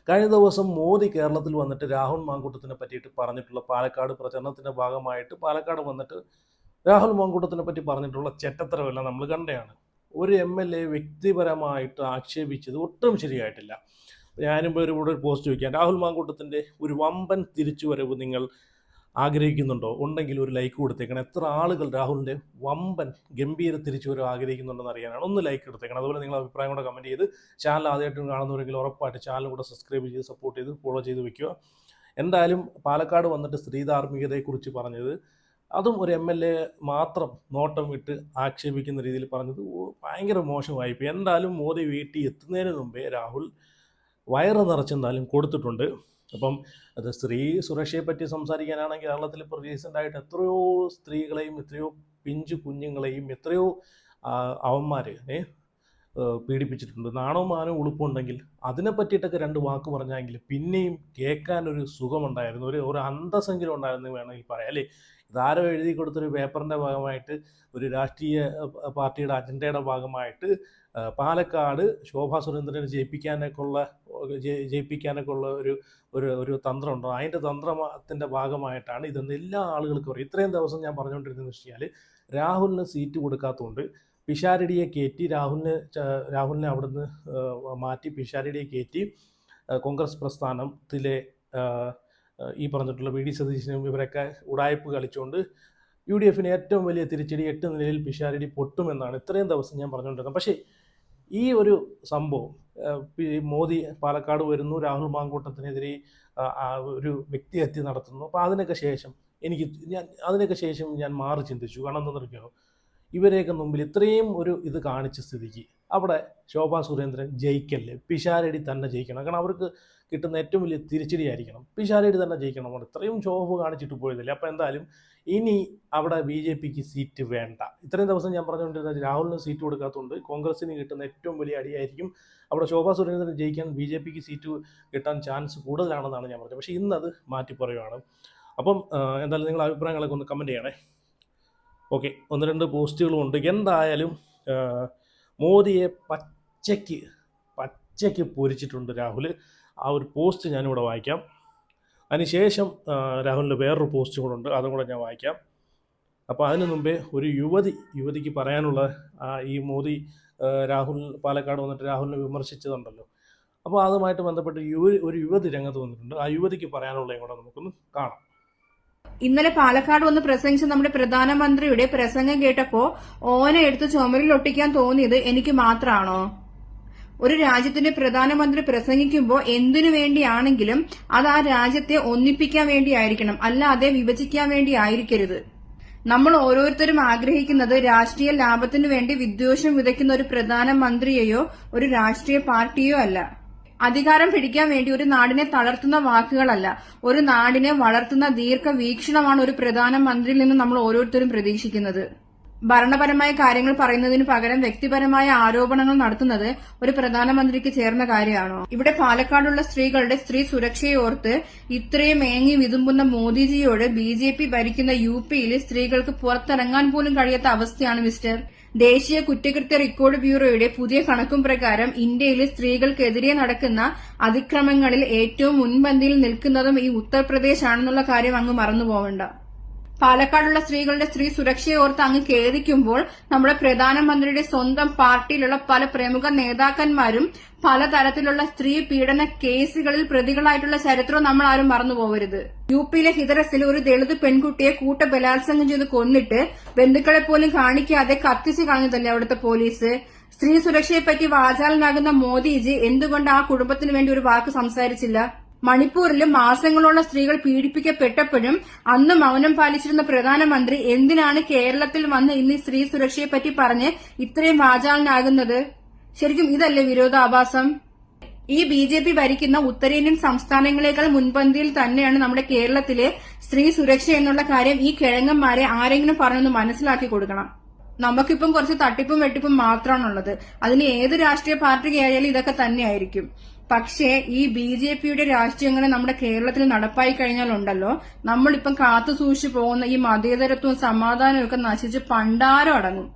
കഴിഞ്ഞ ദിവസം മോദി കേരളത്തിൽ വന്നിട്ട് രാഹുൽ മാങ്കൂട്ടത്തിനെ പറ്റിയിട്ട് പറഞ്ഞിട്ടുള്ള പാലക്കാട് പ്രചരണത്തിൻ്റെ ഭാഗമായിട്ട് പാലക്കാട് വന്നിട്ട് രാഹുൽ മാങ്കൂട്ടത്തിനെ പറ്റി പറഞ്ഞിട്ടുള്ള ചെറ്റത്തരമെല്ലാം നമ്മൾ കണ്ടതാണ്. ഒരു MLA വ്യക്തിപരമായിട്ട് ആക്ഷേപിച്ചത് ഒട്ടും ശരിയായിട്ടില്ല. ഞാനും ഇവിടെ ഒരു പോസ്റ്റ് വയ്ക്കാം. രാഹുൽ മാങ്കൂട്ടത്തിൻ്റെ ഒരു വമ്പൻ തിരിച്ചുവരവ് നിങ്ങൾ ആഗ്രഹിക്കുന്നുണ്ടോ? ഉണ്ടെങ്കിൽ ഒരു ലൈക്ക് കൊടുത്തേക്കണം. എത്ര ആളുകൾ രാഹുലിൻ്റെ വമ്പൻ ഗംഭീര തിരിച്ചുവരവ് ആഗ്രഹിക്കുന്നുണ്ടെന്ന് അറിയാനാണ്. ഒന്ന് ലൈക്ക് എടുത്തേക്കണം. അതുപോലെ നിങ്ങൾ അഭിപ്രായം കൂടെ കമൻറ്റ് ചെയ്ത് ചാനൽ ആദ്യമായിട്ടും കാണുന്നവരെങ്കിൽ ഉറപ്പായിട്ട് ചാനൽ കൂടെ സബ്സ്ക്രൈബ് ചെയ്ത് സപ്പോർട്ട് ചെയ്ത് ഫോളോ ചെയ്ത് വെക്കുക. എന്തായാലും പാലക്കാട് വന്നിട്ട് സ്ത്രീ ധാർമ്മികതയെക്കുറിച്ച് പറഞ്ഞത്, അതും ഒരു MLA മാത്രം നോട്ടം വിട്ട് ആക്ഷേപിക്കുന്ന രീതിയിൽ പറഞ്ഞത് ഭയങ്കര മോശമായിപ്പോയി. എന്തായാലും മോദി വീട്ടിൽ എത്തുന്നതിന് മുമ്പേ രാഹുൽ വയറ് നിറച്ചെന്തായാലും കൊടുത്തിട്ടുണ്ട്. അപ്പം അത് സ്ത്രീ സുരക്ഷയെപ്പറ്റി സംസാരിക്കാനാണെങ്കിൽ കേരളത്തിൽ ഇപ്പോൾ റീസെൻ്റായിട്ട് എത്രയോ സ്ത്രീകളെയും എത്രയോ പിഞ്ചു കുഞ്ഞുങ്ങളെയും എത്രയോ അവന്മാർ പീഡിപ്പിച്ചിട്ടുണ്ട്. നാണവും മാനവും ഉളുപ്പുണ്ടെങ്കിൽ അതിനെ പറ്റിയിട്ടൊക്കെ രണ്ട് വാക്ക് പറഞ്ഞെങ്കിൽ പിന്നെയും കേൾക്കാനൊരു സുഖമുണ്ടായിരുന്നു, ഒരു അന്തസ്സെങ്കിലും ഉണ്ടായിരുന്നു വേണമെങ്കിൽ പറയാം അല്ലേ. ഇതാരോ എഴുതി കൊടുത്തൊരു പേപ്പറിൻ്റെ ഭാഗമായിട്ട് ഒരു രാഷ്ട്രീയ പാർട്ടിയുടെ അജണ്ടയുടെ ഭാഗമായിട്ട് പാലക്കാട് ശോഭാ സുരേന്ദ്രനെ ജയിപ്പിക്കാനൊക്കെ ഉള്ള ഒരു തന്ത്രമുണ്ടോ? അതിൻ്റെ തന്ത്രത്തിൻ്റെ ഭാഗമായിട്ടാണ് ഇതെന്ന് എല്ലാ ആളുകൾക്കും അറിയാം. ഇത്രയും ദിവസം ഞാൻ പറഞ്ഞുകൊണ്ടിരുന്നതെന്ന് വെച്ച് കഴിഞ്ഞാൽ രാഹുലിന് സീറ്റ് കൊടുക്കാത്തതുകൊണ്ട് പിഷാരടിയെ കയറ്റി രാഹുലിനെ അവിടുന്ന് മാറ്റി പിഷാരടിയെ കയറ്റി കോൺഗ്രസ് പ്രസ്ഥാനത്തിലെ ഈ പറഞ്ഞിട്ടുള്ള VD സതീശനും ഇവരൊക്കെ ഉടായ്പ് കളിച്ചുകൊണ്ട് UDFന് ഏറ്റവും വലിയ തിരിച്ചടി 8 നിലയിൽ പിഷാരടി പൊട്ടുമെന്നാണ് ഇത്രയും ദിവസം ഞാൻ പറഞ്ഞുകൊണ്ടിരുന്നത്. പക്ഷേ ഈ ഒരു സംഭവം മോദി പാലക്കാട് വരുന്നു, രാഹുൽ മാങ്കൂട്ടത്തിനെതിരെ ഒരു വ്യക്തിഹത്യ നടത്തുന്നു. അപ്പോൾ അതിനൊക്കെ ശേഷം ഞാൻ മാറി ചിന്തിച്ചു. കാരണം എന്താണെന്നറിയാമോ, ഇവരെയൊക്കെ മുമ്പിൽ ഇത്രയും ഒരു ഇത് കാണിച്ച സ്ഥിതിക്ക് അവിടെ ശോഭാ സുരേന്ദ്രൻ ജയിക്കല്ലേ, പിഷാരടി തന്നെ ജയിക്കണം. കാരണം അവർക്ക് കിട്ടുന്ന ഏറ്റവും വലിയ തിരിച്ചടി ആയിരിക്കണം, പിഷാരടി തന്നെ ജയിക്കണം. അവിടെ ഇത്രയും ഷോഫ് കാണിച്ചിട്ട് പോയതല്ലേ. അപ്പോൾ എന്തായാലും ഇനി അവിടെ BJPക്ക് സീറ്റ് വേണ്ട. ഇത്രയും ദിവസം ഞാൻ പറഞ്ഞുകൊണ്ടിരുന്നത് രാഹുലിന് സീറ്റ് കൊടുക്കാത്തതുകൊണ്ട് കോൺഗ്രസിന് കിട്ടുന്ന ഏറ്റവും വലിയ അടിയായിരിക്കും. അവിടെ ശോഭാ സുരേന്ദ്രൻ ജയിക്കാൻ BJPക്ക് സീറ്റ് കിട്ടാൻ ചാൻസ് കൂടുതലാണെന്നാണ് ഞാൻ പറഞ്ഞത്. പക്ഷേ ഇന്നത് മാറ്റി പറയുകയാണ്. അപ്പം എന്തായാലും നിങ്ങളുടെ അഭിപ്രായങ്ങളൊക്കെ ഒന്ന് കമൻറ്റ് ചെയ്യണേ. ഓക്കെ, 1-2 പോസ്റ്റുകളും ഉണ്ട്. എന്തായാലും മോദിയെ പച്ചയ്ക്ക് പൊരിച്ചിട്ടുണ്ട് രാഹുൽ. ആ ഒരു പോസ്റ്റ് ഞാനിവിടെ വായിക്കാം. അതിനുശേഷം രാഹുലിൻ്റെ വേറൊരു പോസ്റ്റ് കൂടെ ഉണ്ട്, അതും കൂടെ ഞാൻ വായിക്കാം. അപ്പോൾ അതിന് മുമ്പേ ഒരു യുവതിക്ക് പറയാനുള്ള ഈ മോദി രാഹുൽ പാലക്കാട് വന്നിട്ട് രാഹുലിനെ വിമർശിച്ചതുണ്ടല്ലോ, അപ്പോൾ അതുമായിട്ട് ബന്ധപ്പെട്ട് ഒരു യുവതി രംഗത്ത് വന്നിട്ടുണ്ട്. ആ യുവതിക്ക് പറയാനുള്ളതും കൂടെ നമുക്കൊന്ന് കാണാം. ഇന്നലെ പാലക്കാട് വന്ന് പ്രസംഗിച്ച നമ്മുടെ പ്രധാനമന്ത്രിയുടെ പ്രസംഗം കേട്ടപ്പോ ഓനെ എടുത്ത് ചുമരിൽ ഒട്ടിക്കാൻ തോന്നിയത് എനിക്ക് മാത്രമാണോ? ഒരു രാജ്യത്തിന്റെ പ്രധാനമന്ത്രി പ്രസംഗിക്കുമ്പോൾ എന്തിനു വേണ്ടിയാണെങ്കിലും അത് ആ രാജ്യത്തെ ഒന്നിപ്പിക്കാൻ വേണ്ടിയായിരിക്കണം, അല്ലാതെ വിഭജിക്കാൻ വേണ്ടി ആയിരിക്കരുത്. നമ്മൾ ഓരോരുത്തരും ആഗ്രഹിക്കുന്നത് രാഷ്ട്രീയ ലാഭത്തിനു വേണ്ടി വിദ്വേഷം വിതയ്ക്കുന്ന ഒരു പ്രധാനമന്ത്രിയെയോ ഒരു രാഷ്ട്രീയ പാർട്ടിയോ അല്ല. അധികാരം പിടിക്കാൻ വേണ്ടി ഒരു നാടിനെ തളർത്തുന്ന വാക്കുകളല്ല, ഒരു നാടിനെ വളർത്തുന്ന ദീർഘവീക്ഷണമാണ് ഒരു പ്രധാനമന്ത്രിയിൽ നിന്ന് നമ്മൾ ഓരോരുത്തരും പ്രതീക്ഷിക്കുന്നത്. ഭരണപരമായ കാര്യങ്ങൾ പറയുന്നതിന് പകരം വ്യക്തിപരമായ ആരോപണങ്ങൾ നടത്തുന്നത് ഒരു പ്രധാനമന്ത്രിക്ക് ചേർന്ന കാര്യമാണോ? ഇവിടെ പാലക്കാടുള്ള സ്ത്രീകളുടെ സ്ത്രീ സുരക്ഷയോർത്ത് ഇത്രയും ഏങ്ങി വിതുമ്പുന്ന മോദിജിയോട് BJP ഭരിക്കുന്ന UPയിൽ സ്ത്രീകൾക്ക് പുറത്തിറങ്ങാൻ പോലും കഴിയാത്ത അവസ്ഥയാണ് മിസ്റ്റർ. ദേശീയ കുറ്റകൃത്യ റെക്കോർഡ് ബ്യൂറോയുടെ പുതിയ കണക്കും പ്രകാരം ഇന്ത്യയിലെ സ്ത്രീകൾക്കെതിരെ നടക്കുന്ന അതിക്രമങ്ങളിൽ ഏറ്റവും മുൻപന്തിയിൽ നിൽക്കുന്നതും ഈ ഉത്തർപ്രദേശ് ആണെന്നുള്ള കാര്യം അങ്ങ് മറന്നുപോകണ്ട. പാലക്കാടുള്ള സ്ത്രീകളുടെ സ്ത്രീ സുരക്ഷയോർത്ത് അങ്ങ് ഖേദിക്കുമ്പോൾ നമ്മുടെ പ്രധാനമന്ത്രിയുടെ സ്വന്തം പാർട്ടിയിലുള്ള പല പ്രമുഖ നേതാക്കന്മാരും പലതരത്തിലുള്ള സ്ത്രീ പീഡന കേസുകളിൽ പ്രതികളായിട്ടുള്ള ചരിത്രവും നമ്മൾ ആരും മറന്നുപോകരുത്. UPയിലെ ഹിതറസിൽ ഒരു ദളിത് പെൺകുട്ടിയെ ബലാത്സംഗം ചെയ്ത് കൊന്നിട്ട് ബന്ധുക്കളെ പോലും കാണിക്കാതെ കത്തിച്ചു കളഞ്ഞതല്ലേ അവിടുത്തെ പോലീസ്. സ്ത്രീ സുരക്ഷയെപ്പറ്റി വാചാലനാകുന്ന മോദിജി എന്തുകൊണ്ട് ആ കുടുംബത്തിന് വേണ്ടി ഒരു വാക്ക് സംസാരിച്ചില്ല? മണിപ്പൂരിലും മാസങ്ങളോളം സ്ത്രീകൾ പീഡിപ്പിക്കപ്പെട്ടപ്പോഴും അന്ന് മൗനം പാലിച്ചിരുന്ന പ്രധാനമന്ത്രി എന്തിനാണ് കേരളത്തിൽ വന്ന് ഇന്ന് സ്ത്രീ സുരക്ഷയെപ്പറ്റി പറഞ്ഞ് ഇത്രയും വാചാലനാകുന്നത്? ശരിക്കും ഇതല്ലേ വിരോധാഭാസം? ഈ BJP ഭരിക്കുന്ന ഉത്തരേന്ത്യൻ സംസ്ഥാനങ്ങളെക്കാൾ മുൻപന്തിയിൽ തന്നെയാണ് നമ്മുടെ കേരളത്തിലെ സ്ത്രീ സുരക്ഷ എന്നുള്ള കാര്യം ഈ കിഴങ്ങന്മാരെ ആരെങ്കിലും പറഞ്ഞൊന്ന് മനസ്സിലാക്കി കൊടുക്കണം. നമുക്കിപ്പം കുറച്ച് തട്ടിപ്പും വെട്ടിപ്പും മാത്രമാണുള്ളത്. അതിന് ഏത് രാഷ്ട്രീയ പാർട്ടിക്ക് ആയാലും ഇതൊക്കെ തന്നെയായിരിക്കും. പക്ഷേ ഈ BJPയുടെ രാഷ്ട്രീയങ്ങളെ നമ്മുടെ കേരളത്തിൽ നടപ്പായി കഴിഞ്ഞാലുണ്ടല്ലോ, നമ്മളിപ്പം കാത്തു സൂക്ഷിച്ചു പോകുന്ന ഈ മതേതരത്വവും സമാധാനവും ഒക്കെ നശിച്ച് പണ്ടാരം അടങ്ങും.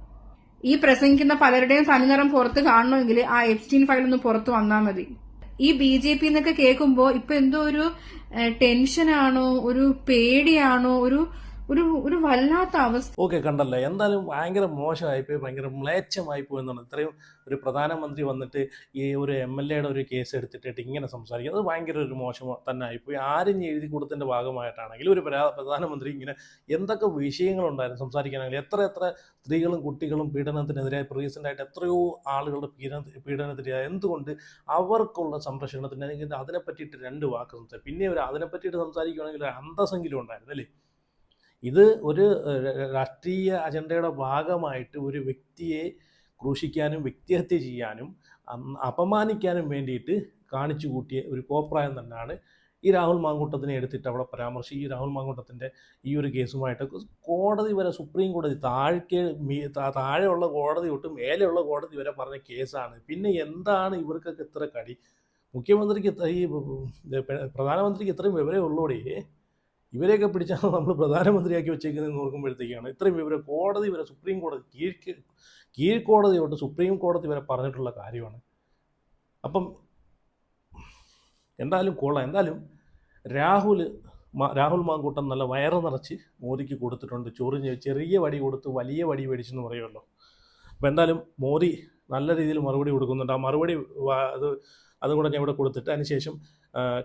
ഈ പ്രസംഗിക്കുന്ന പലരുടെയും തനിനിറം പുറത്ത് കാണണമെങ്കിൽ ആ എപ്സ്റ്റീൻ ഫയൽ ഒന്ന് പുറത്തു വന്നാൽ മതി. ഈ BJP എന്നൊക്കെ കേൾക്കുമ്പോ ഇപ്പൊ എന്തോ ഒരു ടെൻഷനാണോ, ഒരു പേടിയാണോ, ഒരു ഒരു ഒരു വല്ലാത്ത അവസ്ഥ. ഓക്കെ, കണ്ടല്ലേ, എന്തായാലും ഭയങ്കര മോശമായിപ്പോയി, ഭയങ്കര മ്ലേച്ഛമായിപ്പോയി എന്നാണ്. ഇത്രയും ഒരു പ്രധാനമന്ത്രി വന്നിട്ട് ഈ ഒരു MLA-യുടെ ഒരു കേസ് എടുത്തിട്ട് ഇങ്ങനെ സംസാരിക്കുന്നത് ഭയങ്കര ഒരു മോശം തന്നെ ആയിപ്പോയി. ആരും എഴുതി കൊടുത്തതിൻ്റെ ഭാഗമായിട്ടാണെങ്കിലും ഒരു പ്രധാനമന്ത്രി ഇങ്ങനെ എന്തൊക്കെ വിഷയങ്ങളുണ്ടായിരുന്നു സംസാരിക്കാനാണെങ്കിൽ, എത്ര സ്ത്രീകളും കുട്ടികളും പീഡനത്തിനെതിരെ റീസെൻ്റായിട്ട് എത്രയോ ആളുകളുടെ പീഡനത്തിനെതിരെ, എന്തുകൊണ്ട് അവർക്കുള്ള സംരക്ഷണത്തിന് അല്ലെങ്കിൽ അതിനെ പറ്റിയിട്ട് 2 വാക്ക് സംസാരിക്കും. പിന്നെ അതിനെ പറ്റിയിട്ട് സംസാരിക്കുകയാണെങ്കിൽ ഒരു അന്തസ്സെങ്കിലും ഉണ്ടായിരുന്നു അല്ലേ. ഇത് ഒരു രാഷ്ട്രീയ അജണ്ടയുടെ ഭാഗമായിട്ട് ഒരു വ്യക്തിയെ ക്രൂശിക്കാനും വ്യക്തിഹത്യ ചെയ്യാനും അപമാനിക്കാനും വേണ്ടിയിട്ട് കാണിച്ചു കൂട്ടിയ ഒരു കോപ്രായം തന്നെയാണ് ഈ രാഹുൽ മാങ്കൂട്ടത്തിനെ എടുത്തിട്ട് അവിടെ പരാമർശിച്ച് ഈ രാഹുൽ മാങ്കൂട്ടത്തിൻ്റെ ഈ ഒരു കേസുമായിട്ട് കോടതി വരെ, സുപ്രീം കോടതി താഴെയുള്ള കോടതി തൊട്ട് മേലെയുള്ള കോടതി വരെ പറഞ്ഞ കേസാണ്. പിന്നെ എന്താണ് ഇവർക്കൊക്കെ ഇത്ര കടി? മുഖ്യമന്ത്രിക്ക് ഈ പ്രധാനമന്ത്രിക്ക് ഇത്രയും വിവരമേ ഉള്ളൂടെ? ഇവരെയൊക്കെ പിടിച്ചാണ് നമ്മൾ പ്രധാനമന്ത്രിയാക്കി വെച്ചേക്കുന്നതെന്ന് ഓർക്കുമ്പോഴത്തേക്കാണ് ഇത്രയും വിവരം കോടതി വരെ, സുപ്രീം കോടതി, കീഴ്ക്കോടതി തൊട്ട് സുപ്രീം കോടതി വരെ പറഞ്ഞിട്ടുള്ള കാര്യമാണ്. അപ്പം എന്തായാലും കൊള്ളാം. എന്തായാലും രാഹുൽ മാങ്കൂട്ടം നല്ല വയറ് നിറച്ച് മോദിക്ക് കൊടുത്തിട്ടുണ്ട്. ചെറിയ വടി കൊടുത്ത് വലിയ വടി മേടിച്ചെന്ന് പറയുമല്ലോ. അപ്പോൾ എന്തായാലും മോദി നല്ല രീതിയിൽ മറുപടി കൊടുക്കുന്നുണ്ട്. ആ മറുപടി അതുകൂടെ ഞാൻ ഇവിടെ കൊടുത്തിട്ട് അതിനുശേഷം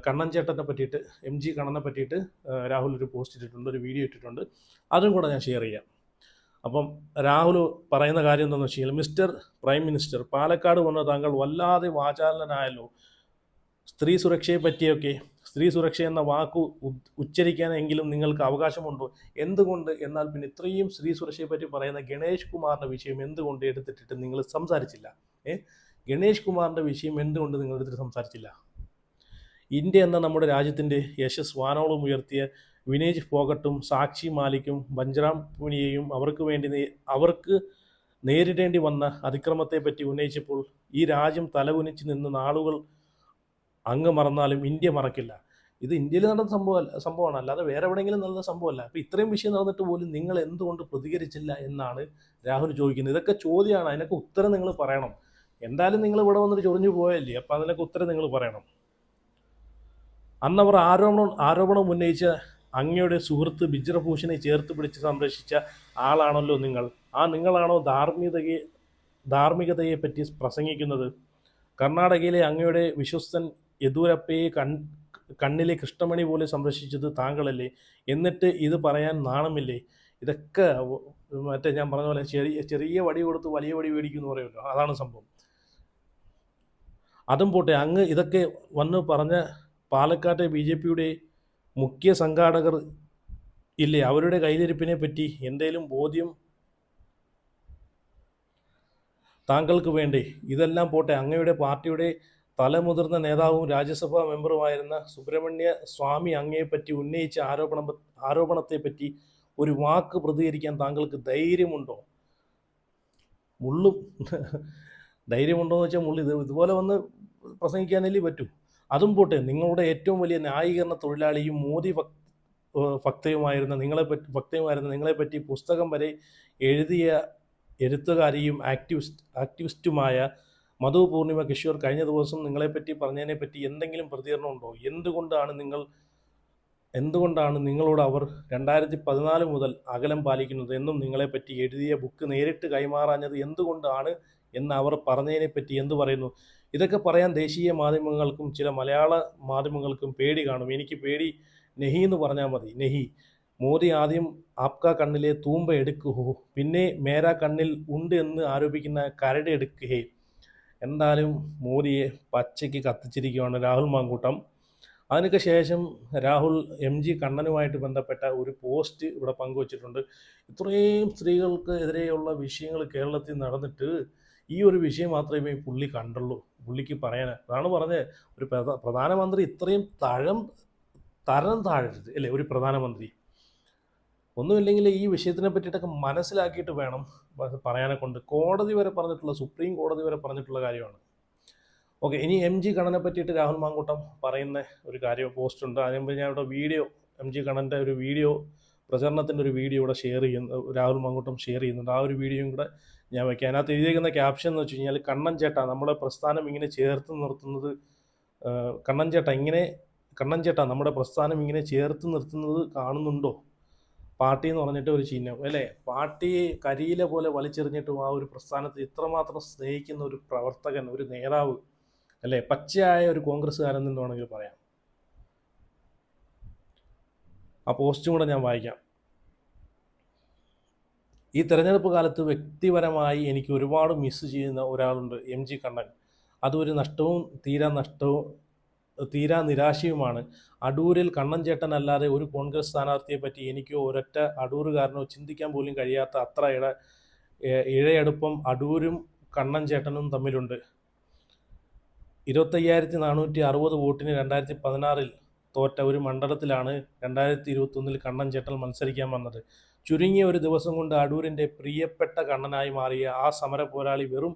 കണ്ണൻ ചേട്ടനെ പറ്റിയിട്ട്, MG കണ്ണനെ പറ്റിയിട്ട് രാഹുൽ ഒരു പോസ്റ്റ് ഇട്ടിട്ടുണ്ട്, ഒരു വീഡിയോ ഇട്ടിട്ടുണ്ട്. അതും കൂടെ ഞാൻ ഷെയർ ചെയ്യാം. അപ്പം രാഹുൽ പറയുന്ന കാര്യം എന്താണെന്ന് വെച്ച് കഴിഞ്ഞാൽ, മിസ്റ്റർ പ്രൈം മിനിസ്റ്റർ, പാലക്കാട് വന്ന താങ്കൾ വല്ലാതെ വാചാലനായല്ലോ. സ്ത്രീ സുരക്ഷയെ പറ്റിയൊക്കെ, സ്ത്രീ സുരക്ഷ എന്ന വാക്ക് ഉച്ചരിക്കാനെങ്കിലും നിങ്ങൾക്ക് അവകാശമുണ്ടോ? എന്തുകൊണ്ട്? എന്നാൽ പിന്നെ ഇത്രയും സ്ത്രീ സുരക്ഷയെ പറ്റി പറയുന്ന ഗണേഷ് കുമാറിൻ്റെ വിഷയം എന്തുകൊണ്ട് എടുത്തിട്ടിട്ട് നിങ്ങൾ സംസാരിച്ചില്ല? ഗണേഷ് കുമാറിൻ്റെ വിഷയം എന്തുകൊണ്ട് നിങ്ങൾ എടുത്തിട്ട് സംസാരിച്ചില്ല? ഇന്ത്യ എന്ന നമ്മുടെ രാജ്യത്തിൻ്റെ യശസ് വാനോളം ഉയർത്തിയ വിനേജ് ഫോഗട്ടും സാക്ഷി മാലിക്കും ബഞ്ച്റാം പൂനിയയും അവർക്ക് നേരിടേണ്ടി വന്ന അതിക്രമത്തെപ്പറ്റി ഉന്നയിച്ചപ്പോൾ ഈ രാജ്യം തലകുനിച്ച് നിന്ന് നാളുകൾ അങ്ങ് മറന്നാലും ഇന്ത്യ മറക്കില്ല. ഇത് ഇന്ത്യയിൽ നടന്ന സംഭവമാണ്, അല്ലാതെ വേറെ എവിടെയെങ്കിലും നടന്ന സംഭവമല്ല. അപ്പോൾ ഇത്രയും വിഷയം നടന്നിട്ട് പോലും നിങ്ങൾ എന്തുകൊണ്ട് പ്രതികരിച്ചില്ല എന്നാണ് രാഹുൽ ചോദിക്കുന്നത്. ഇതൊക്കെ ചോദ്യമാണ്, അതിനൊക്കെ ഉത്തരം നിങ്ങൾ പറയണം. എന്തായാലും നിങ്ങൾ ഇവിടെ വന്നിട്ട് ചൊറിഞ്ഞു പോയല്ലേ, അപ്പോൾ അതിനൊക്കെ ഉത്തരം നിങ്ങൾ പറയണം. അന്നവർ ആരോപണം ഉന്നയിച്ച അങ്ങയുടെ സുഹൃത്ത് ബിജ്രഭൂഷണെ ചേർത്ത് പിടിച്ച് സംരക്ഷിച്ച ആളാണല്ലോ നിങ്ങൾ. നിങ്ങളാണോ ധാർമ്മികതയെ പറ്റി പ്രസംഗിക്കുന്നത്? കർണാടകയിലെ അങ്ങയുടെ വിശ്വസ്തൻ യെദ്യൂരപ്പയെ കണ്ണിലെ കൃഷ്ണമണി പോലെ സംരക്ഷിച്ചത് താങ്കളല്ലേ? എന്നിട്ട് ഇത് പറയാൻ നാണമില്ലേ? ഇതൊക്കെ മറ്റേ ഞാൻ പറഞ്ഞ പോലെ ചെറിയ വടി കൊടുത്ത് വലിയ വടി മേടിക്കുമെന്ന് പറയുമല്ലോ, അതാണ് സംഭവം. അതും പോട്ടെ, അങ്ങ് ഇതൊക്കെ വന്ന് പറഞ്ഞ പാലക്കാട്ടെ BJPയുടെ മുഖ്യ സംഘാടകർ ഇല്ലേ, അവരുടെ കയ്യിലിരിപ്പിനെ പറ്റി എന്തേലും ബോധ്യം താങ്കൾക്ക് വേണ്ടേ? ഇതെല്ലാം പോട്ടെ, അങ്ങയുടെ പാർട്ടിയുടെ തലമുതിർന്ന നേതാവും രാജ്യസഭാ മെമ്പറുമായിരുന്ന സുബ്രഹ്മണ്യ സ്വാമി അങ്ങയെപ്പറ്റി ഉന്നയിച്ച ആരോപണത്തെപ്പറ്റി ഒരു വാക്ക് പ്രതികരിക്കാൻ താങ്കൾക്ക് ധൈര്യമുണ്ടോ? ധൈര്യമുണ്ടോ എന്ന് വെച്ചാൽ ഇതുപോലെ വന്ന് പ്രസംഗിക്കാനല്ലേ പറ്റൂ. അതും പോട്ടെ, നിങ്ങളുടെ ഏറ്റവും വലിയ ന്യായീകരണ തൊഴിലാളിയും മോദി ഭക്തയുമായിരുന്ന നിങ്ങളെപ്പറ്റി പുസ്തകം വരെ എഴുതിയ എഴുത്തുകാരിയും ആക്ടിവിസ്റ്റുമായ മധു പൂർണിമ കിഷോർ കഴിഞ്ഞ ദിവസം നിങ്ങളെപ്പറ്റി പറഞ്ഞതിനെപ്പറ്റി എന്തെങ്കിലും പ്രതികരണമുണ്ടോ? എന്തുകൊണ്ടാണ് നിങ്ങളോട് അവർ 2014 മുതൽ അകലം പാലിക്കുന്നത് എന്നും നിങ്ങളെപ്പറ്റി എഴുതിയ ബുക്ക് നേരിട്ട് കൈമാറാഞ്ഞത് എന്തുകൊണ്ടാണ് എന്ന് അവർ പറഞ്ഞതിനെപ്പറ്റി എന്തു പറയുന്നു? ഇതൊക്കെ പറയാൻ ദേശീയ മാധ്യമങ്ങൾക്കും ചില മലയാള മാധ്യമങ്ങൾക്കും പേടി കാണും. എനിക്ക് പേടി, നെഹി എന്ന് പറഞ്ഞാൽ മതി. നെഹി. മോദി ആദ്യം ആപ്കാ കണ്ണിലെ തൂമ്പ എടുക്കുഹോ, പിന്നെ മേരാ കണ്ണിൽ ഉണ്ട് എന്ന് ആരോപിക്കുന്ന കരട് എടുക്കുകേ. എന്തായാലും മോദിയെ പച്ചയ്ക്ക് കത്തിച്ചിരിക്കുകയാണ് രാഹുൽ മാങ്കൂട്ടം. അതിനൊക്കെ ശേഷം രാഹുൽ MG കണ്ണനുമായിട്ട് ബന്ധപ്പെട്ട ഒരു പോസ്റ്റ് ഇവിടെ പങ്കുവച്ചിട്ടുണ്ട്. ഇത്രയും സ്ത്രീകൾക്ക് എതിരെയുള്ള വിഷയങ്ങൾ കേരളത്തിൽ നടന്നിട്ട് ഈ ഒരു വിഷയം മാത്രമേ പുള്ളി കണ്ടുള്ളൂ. പുള്ളിക്ക് പറയാൻ അതാണ് പറഞ്ഞത്, ഒരു പ്രധാനമന്ത്രി ഇത്രയും തരം താഴരുത് അല്ലേ? ഒരു പ്രധാനമന്ത്രി ഒന്നുമില്ലെങ്കിൽ ഈ വിഷയത്തിനെ പറ്റിയിട്ടൊക്കെ മനസ്സിലാക്കിയിട്ട് വേണം പറയാനെ കൊണ്ട്. കോടതി വരെ പറഞ്ഞിട്ടുള്ള, സുപ്രീം കോടതി വരെ പറഞ്ഞിട്ടുള്ള കാര്യമാണ്. ഓക്കെ, ഇനി MG കണ്ണനെ പറ്റിയിട്ട് രാഹുൽ മാങ്കൂട്ടം പറയുന്ന ഒരു കാര്യം പോസ്റ്റ് ഉണ്ട്. അതിനുമ്പോൾ ഞാൻ ഇവിടെ MG കണ്ണൻ്റെ ഒരു വീഡിയോ, പ്രചരണത്തിൻ്റെ ഒരു വീഡിയോ ഇവിടെ രാഹുൽ മാങ്കൂട്ടം ഷെയർ ചെയ്യുന്നുണ്ട്. ആ ഒരു വീഡിയോയും കൂടെ ഞാൻ വയ്ക്കാം. അതിനകത്ത് എഴുതിയിരിക്കുന്ന ക്യാപ്ഷൻ എന്ന് വെച്ച് കഴിഞ്ഞാൽ, കണ്ണൻ ചേട്ടാ, നമ്മുടെ പ്രസ്ഥാനം ഇങ്ങനെ ചേർത്ത് നിർത്തുന്നത് കണ്ണൻ ചേട്ടാ നമ്മുടെ പ്രസ്ഥാനം ഇങ്ങനെ ചേർത്ത് നിർത്തുന്നത് കാണുന്നുണ്ടോ? പാർട്ടി എന്ന് പറഞ്ഞിട്ട് ഒരു ചിഹ്നം അല്ലേ? പാർട്ടി കരിയില പോലെ വലിച്ചെറിഞ്ഞിട്ടും ആ ഒരു പ്രസ്ഥാനത്തെ ഇത്രമാത്രം സ്നേഹിക്കുന്ന ഒരു പ്രവർത്തകൻ, ഒരു നേതാവ് അല്ലേ? പച്ചയായ ഒരു കോൺഗ്രസ്സുകാരൻ എന്ന് വേണമെങ്കിൽ പറയാം. ആ പോസ്റ്റും കൂടെ ഞാൻ വായിക്കാം. ഈ തെരഞ്ഞെടുപ്പ് കാലത്ത് വ്യക്തിപരമായി എനിക്ക് ഒരുപാട് മിസ് ചെയ്യുന്ന ഒരാളുണ്ട്, എം ജി കണ്ണൻ. അതൊരു നഷ്ടവും തീരാ നിരാശയുമാണ്. അടൂരിൽ കണ്ണൻ ചേട്ടനല്ലാതെ ഒരു കോൺഗ്രസ് സ്ഥാനാർത്ഥിയെ പറ്റി എനിക്കോ ഒരൊറ്റ അടൂരുകാരനോ ചിന്തിക്കാൻ പോലും കഴിയാത്ത അത്ര ഇഴയടുപ്പം അടൂരും കണ്ണൻ ചേട്ടനും തമ്മിലുണ്ട്. 25,460 വോട്ടിന് 2016 തോറ്റ ഒരു മണ്ഡലത്തിലാണ് 2021 കണ്ണൻ ചേട്ടൻ മത്സരിക്കാൻ വന്നത്. ചുരുങ്ങിയ ഒരു ദിവസം കൊണ്ട് അടൂരിൻ്റെ പ്രിയപ്പെട്ട കണ്ണനായി മാറിയ ആ സമര പോരാളി വെറും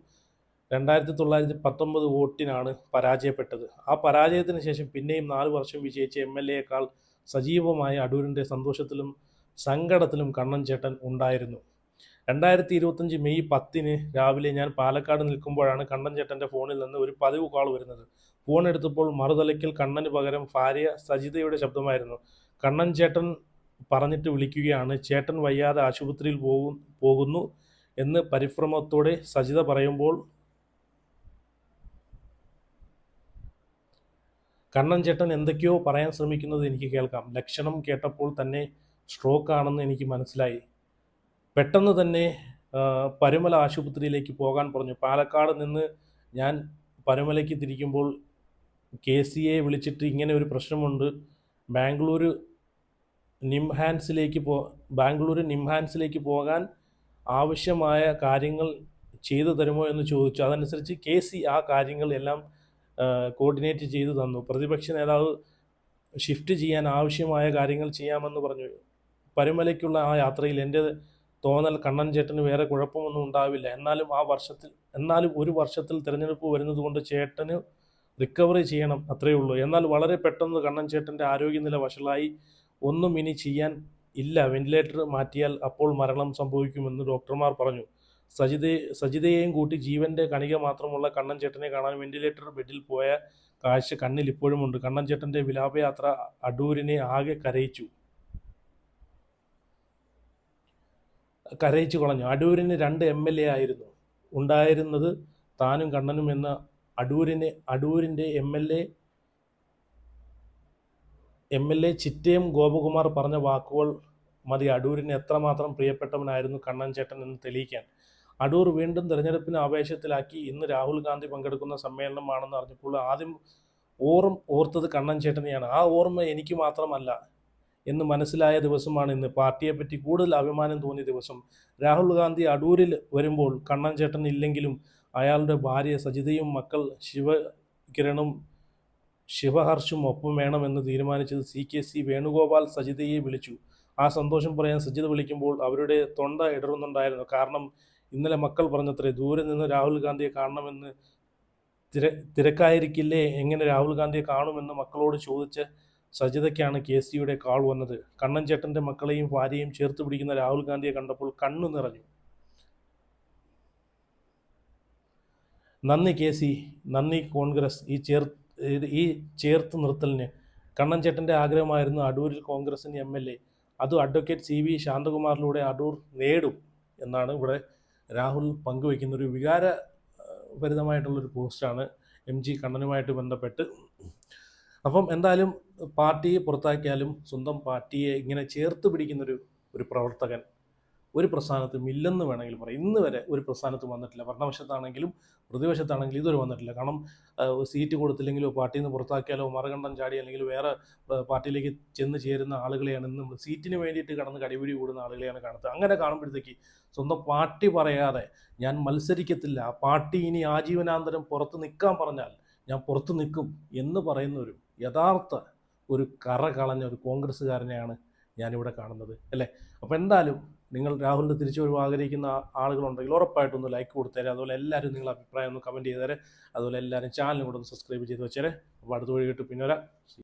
2,919 വോട്ടിനാണ് പരാജയപ്പെട്ടത്. ആ പരാജയത്തിന് ശേഷം പിന്നെയും 4 വർഷം വിജയിച്ച MLA-യേക്കാൾ സജീവമായ അടൂരിൻ്റെ സന്തോഷത്തിലും സങ്കടത്തിലും കണ്ണൻ ചേട്ടൻ ഉണ്ടായിരുന്നു. 2025 മെയ് 10 രാവിലെ ഞാൻ പാലക്കാട് നിൽക്കുമ്പോഴാണ് കണ്ണൻ ചേട്ടൻ്റെ ഫോണിൽ നിന്ന് ഒരു പതിവ് കോൾ വരുന്നത്. ഫോൺ എടുത്തപ്പോൾ മറുതലയ്ക്കൽ കണ്ണന് പകരം ഭാര്യ സജിതയുടെ ശബ്ദമായിരുന്നു. കണ്ണൻ ചേട്ടൻ പറഞ്ഞിട്ട് വിളിക്കുകയാണ്. ചേട്ടൻ വയ്യാതെ ആശുപത്രിയിൽ പോകുന്നു എന്ന് പരിഭ്രമത്തോടെ സജിത പറയുമ്പോൾ കണ്ണൻ ചേട്ടൻ എന്തൊക്കെയോ പറയാൻ ശ്രമിക്കുന്നത് എനിക്ക് കേൾക്കാം. ലക്ഷണം കേട്ടപ്പോൾ തന്നെ സ്ട്രോക്ക് ആണെന്ന് എനിക്ക് മനസ്സിലായി. പെട്ടെന്ന് തന്നെ പരുമല ആശുപത്രിയിലേക്ക് പോകാൻ പറഞ്ഞു. പാലക്കാട് നിന്ന് ഞാൻ പരുമലയ്ക്ക് തിരിക്കുമ്പോൾ KCയെ വിളിച്ചിട്ട് ഇങ്ങനെ ഒരു പ്രശ്നമുണ്ട്, ബാംഗ്ലൂർ നിംഹാൻസിലേക്ക് പോകാൻ ആവശ്യമായ കാര്യങ്ങൾ ചെയ്തു തരുമോ എന്ന് ചോദിച്ചു. അതനുസരിച്ച് KC ആ കാര്യങ്ങൾ എല്ലാം കോർഡിനേറ്റ് ചെയ്തു തന്നു. പ്രതിപക്ഷ നേതാവ് ഷിഫ്റ്റ് ചെയ്യാൻ ആവശ്യമായ കാര്യങ്ങൾ ചെയ്യാമെന്ന് പറഞ്ഞു. പരുമലയ്ക്കുള്ള ആ യാത്രയിൽ എൻ്റെ തോന്നൽ കണ്ണൻ ചേട്ടന് വേറെ കുഴപ്പമൊന്നും ഉണ്ടാവില്ല. എന്നാലും ഒരു വർഷത്തിൽ തിരഞ്ഞെടുപ്പ് വരുന്നത് കൊണ്ട് ചേട്ടന് റിക്കവറി ചെയ്യണം, അത്രയേ ഉള്ളൂ. എന്നാൽ വളരെ പെട്ടെന്ന് കണ്ണൻ ചേട്ടൻ്റെ ആരോഗ്യനില വഷളായി. ഒന്നും ഇനി ചെയ്യാൻ ഇല്ല, വെന്റിലേറ്റർ മാറ്റിയാൽ അപ്പോൾ മരണം സംഭവിക്കുമെന്ന് ഡോക്ടർമാർ പറഞ്ഞു. സജിതയെയും കൂട്ടി ജീവൻ്റെ കണിക മാത്രമുള്ള കണ്ണൻ ചേട്ടനെ കാണാൻ വെന്റിലേറ്റർ ബെഡിൽ പോയ കാഴ്ച കണ്ണിൽ ഇപ്പോഴുമുണ്ട്. കണ്ണൻ ചേട്ടൻ്റെ വിലാപയാത്ര അടൂരിനെ ആകെ കരയിച്ചു കളഞ്ഞു. അടൂരിന് 2 MLA ആയിരുന്നു ഉണ്ടായിരുന്നത്, താനും കണ്ണനും എന്ന അടൂരിൻ്റെ MLA ചിറ്റയം ഗോപകുമാർ പറഞ്ഞ വാക്കുകൾ മതി അടൂരിന് എത്രമാത്രം പ്രിയപ്പെട്ടവനായിരുന്നു കണ്ണൻ ചേട്ടൻ എന്ന് തെളിയിക്കാൻ. അടൂർ വീണ്ടും തെരഞ്ഞെടുപ്പിന് ആവേശത്തിലാക്കി. ഇന്ന് രാഹുൽ ഗാന്ധി പങ്കെടുക്കുന്ന സമ്മേളനമാണെന്ന് അറിഞ്ഞപ്പോൾ ആദ്യം ഓർത്തത് കണ്ണൻ ചേട്ടനെയാണ്. ആ ഓർമ്മ എനിക്ക് മാത്രമല്ല എന്ന് മനസ്സിലായ ദിവസമാണ് ഇന്ന്. പാർട്ടിയെപ്പറ്റി കൂടുതൽ അഭിമാനം തോന്നിയ ദിവസം. രാഹുൽ ഗാന്ധി അടൂരിൽ വരുമ്പോൾ കണ്ണൻ ചേട്ടൻ ഇല്ലെങ്കിലും അയാളുടെ ഭാര്യ സജിതയും മക്കൾ ശിവകിരണും ശിവഹർഷും ഒപ്പം വേണമെന്ന് തീരുമാനിച്ചത് CKC വേണുഗോപാൽ സജിതയെ വിളിച്ചു. ആ സന്തോഷം പറയാൻ സജിത വിളിക്കുമ്പോൾ അവരുടെ തൊണ്ട ഇടറുന്നുണ്ടായിരുന്നു. കാരണം ഇന്നലെ മക്കൾ പറഞ്ഞത്രേ, ദൂരെ നിന്ന് രാഹുൽ ഗാന്ധിയെ കാണണമെന്ന്. തിരക്കായിരിക്കില്ലേ, എങ്ങനെ രാഹുൽ ഗാന്ധിയെ കാണുമെന്ന് മക്കളോട് ചോദിച്ച സജിതയ്ക്കാണ് KCയുടെ കാൾ വന്നത്. കണ്ണൻ ചേട്ടൻ്റെ മക്കളെയും ഭാര്യയും ചേർത്ത് പിടിക്കുന്ന രാഹുൽ ഗാന്ധിയെ കണ്ടപ്പോൾ കണ്ണു നിറഞ്ഞു. നന്ദി KC, നന്ദി കോൺഗ്രസ്, ഈ ചേർത്ത് നിർത്തലിന്. കണ്ണൻ ചേട്ടൻ്റെ ആഗ്രഹമായിരുന്നു അടൂരിൽ കോൺഗ്രസിന് MLA. അതും അഡ്വക്കേറ്റ് CV ശാന്തകുമാറിലൂടെ അടൂർ നേടും എന്നാണ് ഇവിടെ രാഹുൽ പങ്കുവയ്ക്കുന്ന ഒരു വികാരഭരിതമായിട്ടുള്ളൊരു പോസ്റ്റാണ് MG കണ്ണനുമായിട്ട് ബന്ധപ്പെട്ട്. അപ്പം എന്തായാലും പാർട്ടിയെ പുറത്താക്കിയാലും സ്വന്തം പാർട്ടിയെ ഇങ്ങനെ ചേർത്ത് പിടിക്കുന്നൊരു പ്രവർത്തകൻ ഒരു പ്രസ്ഥാനത്തും ഇല്ലെന്ന് വേണമെങ്കിൽ പറയാം. ഇന്ന് വരെ ഒരു പ്രസ്ഥാനത്തും വന്നിട്ടില്ല. ഭരണവശത്താണെങ്കിലും പ്രതിപക്ഷത്താണെങ്കിലും ഇതുവരെ വന്നിട്ടില്ല. കാരണം സീറ്റ് കൊടുത്തില്ലെങ്കിലോ പാർട്ടിയിൽ നിന്ന് പുറത്താക്കിയാലോ മറുകണ്ഠം ചാടി അല്ലെങ്കിൽ വേറെ പാർട്ടിയിലേക്ക് ചെന്ന് ചേരുന്ന ആളുകളെയാണ് ഇന്ന് സീറ്റിന് വേണ്ടിയിട്ട് കടന്ന് കടിപിടി കൂടുന്ന ആളുകളെയാണ് കാണുന്നത്. അങ്ങനെ കാണുമ്പോഴത്തേക്ക് സ്വന്തം പാർട്ടി പറയാതെ ഞാൻ മത്സരിക്കത്തില്ല, പാർട്ടി ഇനി ആജീവനാന്തരം പുറത്ത് നിൽക്കാൻ പറഞ്ഞാൽ ഞാൻ പുറത്ത് നിൽക്കും എന്ന് പറയുന്ന ഒരു യഥാർത്ഥ ഒരു കറ കളഞ്ഞ ഒരു കോൺഗ്രസ്സുകാരനെയാണ് ഞാനിവിടെ കാണുന്നത് അല്ലേ. അപ്പോൾ എന്തായാലും നിങ്ങൾ രാഹുലിൻ്റെ തിരിച്ചുവരവ് ആഗ്രഹിക്കുന്ന ആളുകളുണ്ടെങ്കിൽ ഉറപ്പായിട്ടൊന്ന് ലൈക്ക് കൊടുത്തേരെ. അതുപോലെ എല്ലാവരും നിങ്ങളുടെ അഭിപ്രായം ഒന്ന് കമൻറ്റ് ചെയ്തേരെ. അതുപോലെ എല്ലാവരും ചാനലും കൂടെ ഒന്ന് സബ്സ്ക്രൈബ് ചെയ്ത് വെച്ചേരെ. അപ്പോൾ അടുത്ത വഴി കിട്ടും പിന്നെ വരാം.